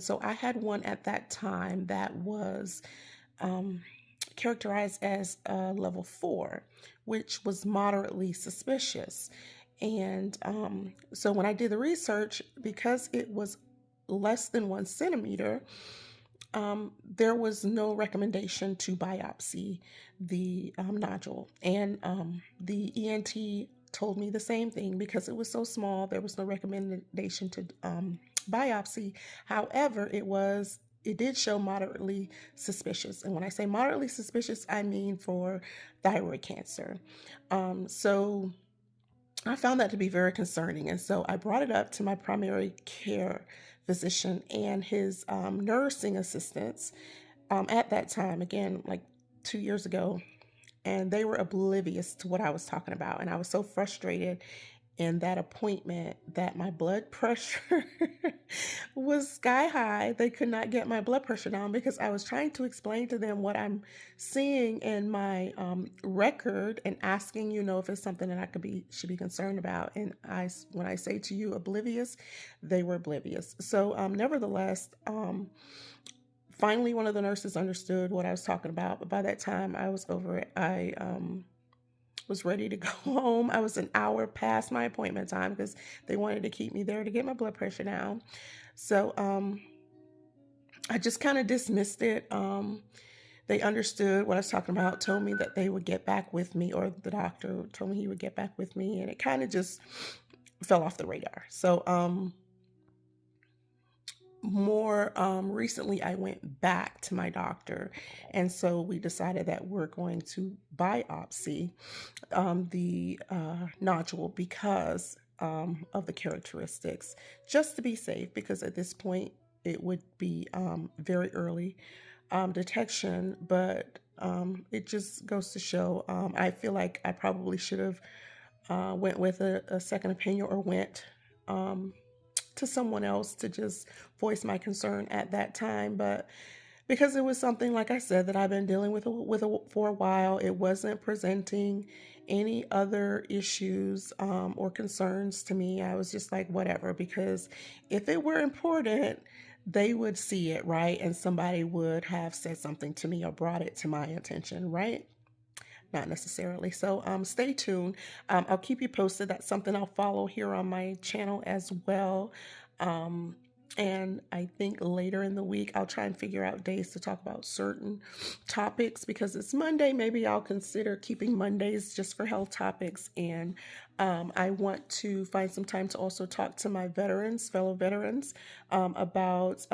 so I had one at that time that was um, characterized as level 4, which was moderately suspicious. And so when I did the research, because it was less than 1 centimeter, there was no recommendation to biopsy the nodule. And the ENT told me the same thing because it was so small, there was no recommendation to biopsy. However, it did show moderately suspicious. And when I say moderately suspicious, I mean for thyroid cancer. So I found that to be very concerning. And so I brought it up to my primary care physician and his nursing assistants at that time, again, like 2 years ago. And they were oblivious to what I was talking about. And I was so frustrated in that appointment that my blood pressure was sky high. They could not get my blood pressure down because I was trying to explain to them what I'm seeing in my record and asking, if it's something that should be concerned about. And when I say to you oblivious, they were oblivious. So nevertheless, finally one of the nurses understood what I was talking about. But by that time I was over it. I was ready to go home. I was an hour past my appointment time because they wanted to keep me there to get my blood pressure down. So I just kind of dismissed it. They understood what I was talking about, told me that they would get back with me, or the doctor told me he would get back with me, and it kind of just fell off the radar. So more recently, I went back to my doctor, and so we decided that we're going to biopsy the nodule because of the characteristics, just to be safe, because at this point it would be very early detection, but it just goes to show, I feel like I probably should have went with a second opinion, or went to someone else to just voice my concern at that time. But because it was something, like I said, that I've been dealing with for a while, it wasn't presenting any other issues or concerns to me. I was just like, whatever, because if it were important, they would see it, right? And somebody would have said something to me or brought it to my attention, right? Not necessarily. So stay tuned. I'll keep you posted. That's something I'll follow here on my channel as well. Um, and I think later in the week, I'll try and figure out days to talk about certain topics, because it's Monday. Maybe I'll consider keeping Mondays just for health topics. And I want to find some time to also talk to my fellow veterans, about